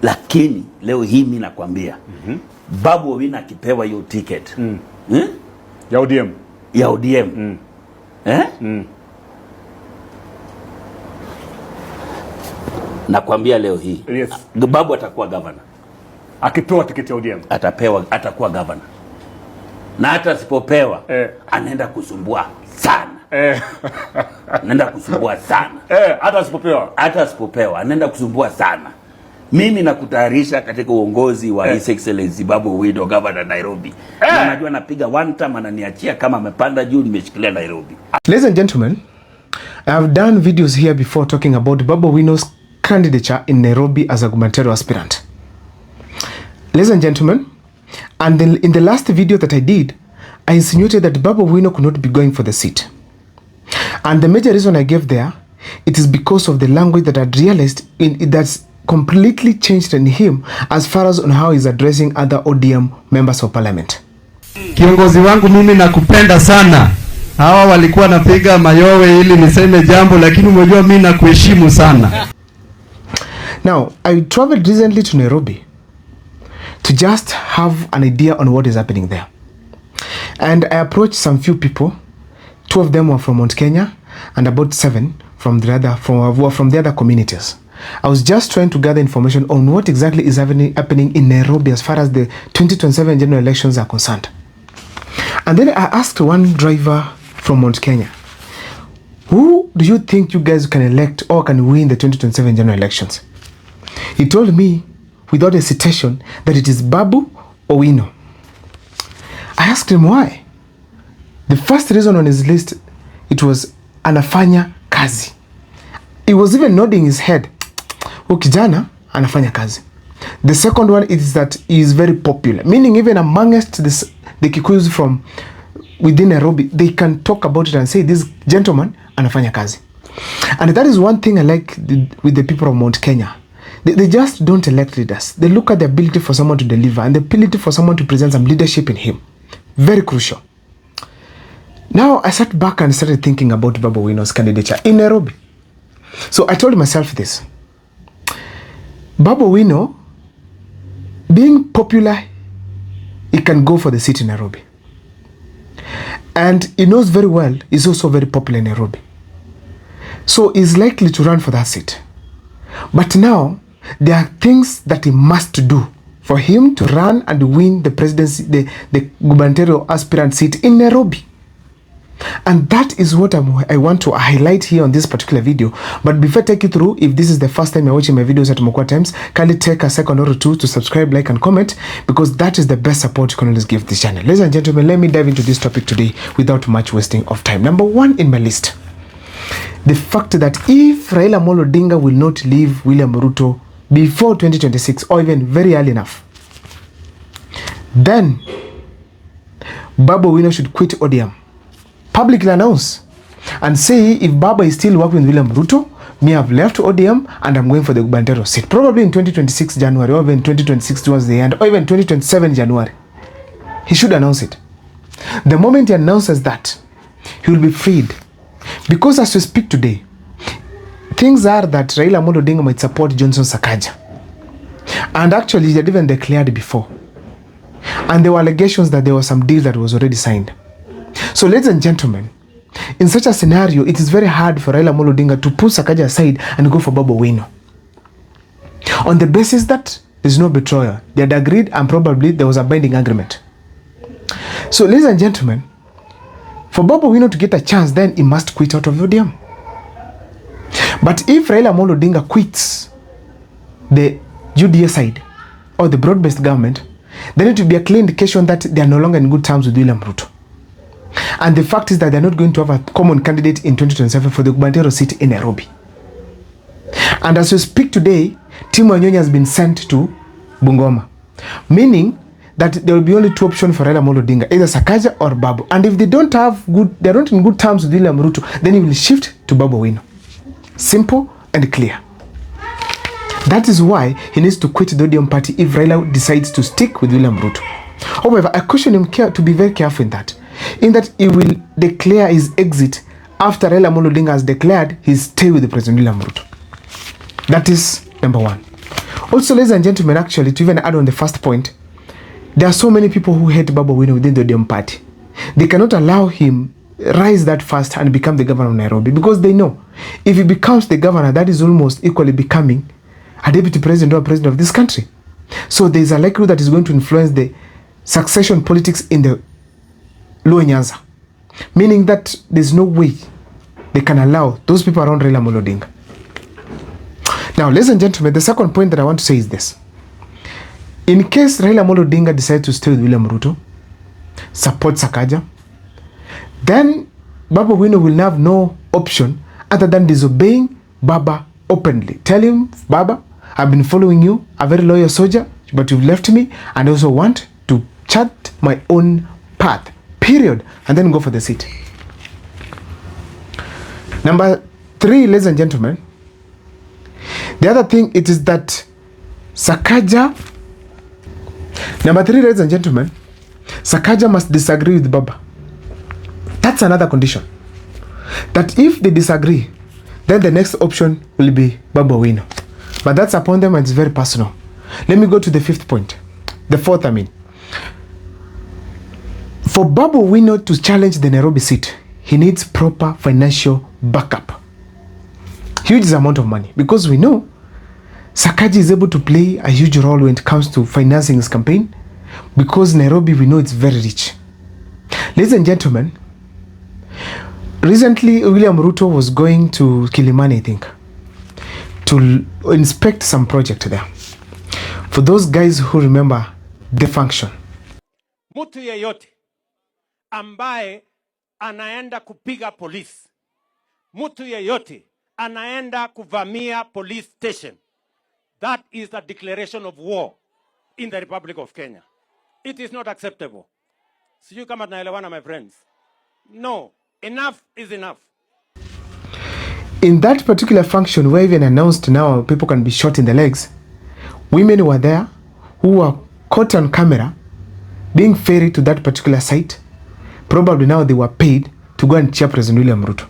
Lakini leo hii mimi nakwambia Babu Owino akipewa hiyo ticket ya ODM nakwambia leo hii Babu atakuwa governor. Akipewa tiketi ya ODM atakuwa governor. Na hata asipopewa anaenda kusumbua sana. Anaenda kusumbua sana. Hata asipopewa anaenda kusumbua sana. Mimi nakutayarisha katika uongozi wa His Excellency Babu Owino governor Nairobi. Na najua napiga one time ananiachia kama amepanda juu nimeshikilia Nairobi. Ladies and gentlemen, I have done videos here before talking about Babu Owino's candidature in Nairobi as a gubernatorial aspirant. Ladies and gentlemen, and in the last video that I did, I insinuated that Babu Owino could not be going for the seat. And the major reason I gave there, it is because of the language that I realized that's completely changed in him as far as on how he's addressing other ODM members of parliament. Kiongozi wangu, mimi nakupenda sana. Hawa walikuwa napiga mayowe ili niseme jambo, lakini umejua mimi nakuheshimu sana. Now, I traveled recently to Nairobi to just have an idea on what is happening there. And I approached some few people. 2 of them were from Mount Kenya and about 7 from the other communities. I was just trying to gather information on what exactly is happening in Nairobi as far as the 2027 general elections are concerned. And then I asked one driver from Mount Kenya, who do you think you guys can elect or can win the 2027 general elections? He told me without hesitation that it is Babu Owino. I asked him why. The first reason on his list, it was anafanya kazi. He was even nodding his head. Kijana anafanya kazi. The second one is that he is very popular, meaning even amongst the Kikuyus from within Nairobi, they can talk about it and say this gentleman anafanya kazi. And that is one thing I like with the people of Mount Kenya. They just don't elect leaders. They look at the ability for someone to deliver and the ability for someone to present some leadership in him. Very crucial. Now I sat back and started thinking about Babu Owino's candidature in Nairobi. So I told myself this. Babu Owino, being popular, he can go for the seat in Nairobi. And he knows very well he's also very popular in Nairobi. So he's likely to run for that seat. But now, there are things that he must do for him to run and win the presidency, the gubernatorial aspirant seat in Nairobi. And that is what I want to highlight here on this particular video. But before I take you through, if this is the first time you're watching my videos at Mokwa Times, kindly take a second or two to subscribe, like, and comment, because that is the best support you can always give this channel. Ladies and gentlemen, let me dive into this topic today without much wasting of time. Number 1 in my list, the fact that if Raila Amolo Odinga will not leave William Ruto before 2026 or even very early enough, then Babu Owino should quit ODM. Publicly announce and say if Baba is still working with William Ruto, me have left ODM and I'm going for the gubernatorial seat. Probably in 2026 January or even 2026 towards the end or even 2027 January. He should announce it. The moment he announces that, he will be freed. Because as we speak today, things are that Raila Amolo Odinga might support Johnson Sakaja. And actually, he had even declared before. And there were allegations that there was some deal that was already signed. So, ladies and gentlemen, in such a scenario, it is very hard for Raila Amolo Odinga to put Sakaja aside and go for Babu Owino. On the basis that there is no betrayal. They had agreed and probably there was a binding agreement. So, ladies and gentlemen, for Babu Owino to get a chance, then he must quit out of ODM. But if Raila Amolo Odinga quits the UDA side or the broad-based government, then it will be a clear indication that they are no longer in good terms with William Ruto. And the fact is that they are not going to have a common candidate in 2027 for the gubernatorial seat in Nairobi. And as we speak today, Tim Wanyonyi has been sent to Bungoma, meaning that there will be only 2 options for Raila Amolo Odinga, either Sakaja or Babu. And if they are not in good terms with William Ruto, then he will shift to Babu Owino. Simple and clear. That is why he needs to quit the ODM party if Raila decides to stick with William Ruto. However, I caution him to be very careful in that he will declare his exit after Raila Amolo Odinga has declared his stay with the President William Ruto. That is number 1. Also, ladies and gentlemen, actually, to even add on the first point, there are so many people who hate Babu Owino within the ODM party. They cannot allow him rise that fast and become the governor of Nairobi, because they know if he becomes the governor, that is almost equally becoming a deputy president or president of this country. So there is a likelihood that is going to influence the succession politics in the Luo Nyanza, meaning that there's no way they can allow those people around Raila Amolo Odinga. Now, ladies and gentlemen, the second point that I want to say is this. In case Raila Amolo Odinga decides to stay with William Ruto, support Sakaja, then Babu Owino will have no option other than disobeying Baba openly. Tell him, Baba, I've been following you, a very loyal soldier, but you've left me, and I also want to chart my own path, period, and then go for the seat. Number 3, ladies and gentlemen, the other thing it is that Sakaja, number 3, ladies and gentlemen, Sakaja must disagree with Baba. That's another condition. That if they disagree, then the next option will be Babu Owino. But that's upon them and it's very personal. Let me go to the 5th point. The 4th, I mean. For Babu Owino to challenge the Nairobi seat, he needs proper financial backup. Huge amount of money. Because we know Sakaja is able to play a huge role when it comes to financing his campaign. Because Nairobi, we know it's very rich. Ladies and gentlemen, recently William Ruto was going to Kilimani, I think, to inspect some project there. For those guys who remember the function. Mtu yeyote ambaye anaenda kupiga polisi, mtu yeyote anaenda kuvamia police station, that is a declaration of war in the Republic of Kenya. It is not acceptable. Sijui kama tunaelewana, my friends. No, enough is enough. In that particular function where even announced now people can be shot in the legs, women were there who were caught on camera being ferried to that particular site. Probably now they were paid to go and cheer President William Ruto.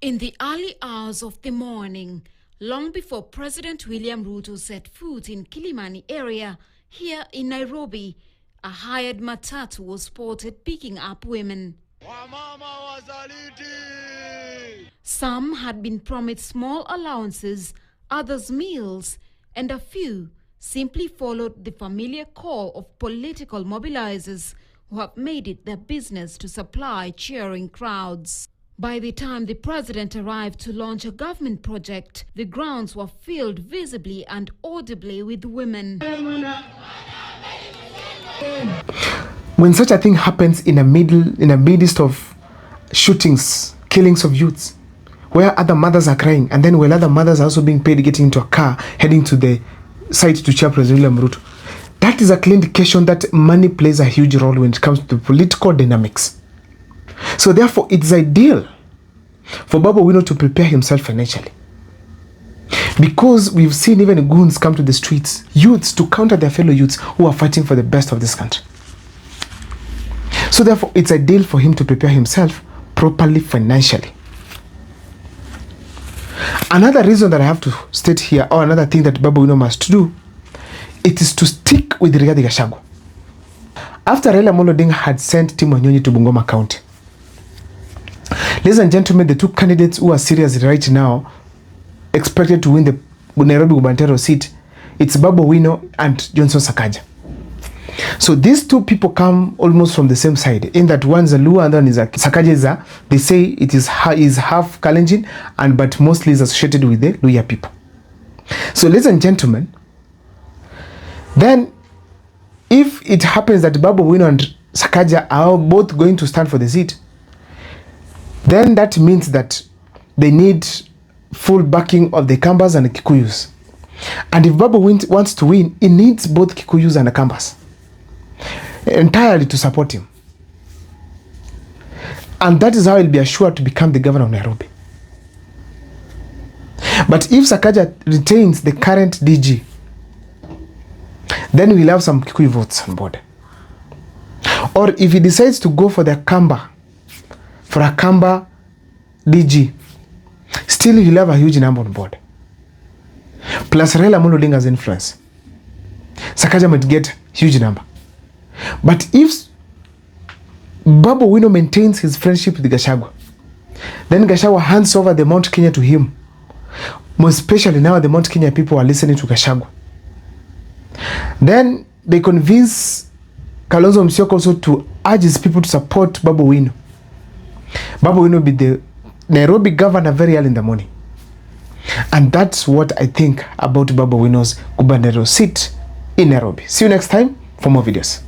In the early hours of the morning, long before President William Ruto set foot in Kilimani area here in Nairobi, a hired matatu was spotted picking up women. Some had been promised small allowances, others meals, and a few simply followed the familiar call of political mobilizers who have made it their business to supply cheering crowds. By the time the president arrived to launch a government project, the grounds were filled visibly and audibly with women. When such a thing happens in a midst of shootings, killings of youths, where other mothers are crying, and then while other mothers are also being paid getting into a car, heading to the site to cheer President William Ruto, that is a clear indication that money plays a huge role when it comes to political dynamics. So therefore, it's ideal for Babu Owino to prepare himself financially. Because we've seen even goons come to the streets, youths, to counter their fellow youths who are fighting for the best of this country. So therefore, it's ideal for him to prepare himself properly financially. Another reason that I have to state here, or another thing that Babu Owino must do, it is to stick with Rigathi Gachagua. After Raila Amolo Odinga had sent Tim Wanyonyi to Bungoma County, ladies and gentlemen, the two candidates who are serious right now, expected to win the Nairobi gubernatorial seat, it's Babu Owino and Johnson Sakaja. So these two people come almost from the same side, in that one's a Luo and one is a Sakaja is a, they say it is half Kalenjin, and but mostly is associated with the Luya people. So ladies and gentlemen, then if it happens that Babu Owino and Sakaja are both going to stand for the seat, then that means that they need full backing of the Kambas and the Kikuyus. And if Babu wants to win, he needs both Kikuyus and the Kambas entirely to support him. And that is how he'll be assured to become the governor of Nairobi. But if Sakaja retains the current DG, then we'll have some Kikuyu votes on board. Or if he decides to go for the Kamba, for a Kamba DG, still he'll have a huge number on board. plus Raila Amolo Odinga's influence, Sakaja might get huge number. But if Babu Owino maintains his friendship with Gachagua, then Gachagua hands over the Mount Kenya to him. Most especially now the Mount Kenya people are listening to Gachagua. Then they convince Kalonzo Musyoka also to urge his people to support Babu Owino. Babu Owino will be the Nairobi Governor very early in the morning. And that's what I think about Babu Owino's gubernatorial seat in Nairobi. See you next time for more videos.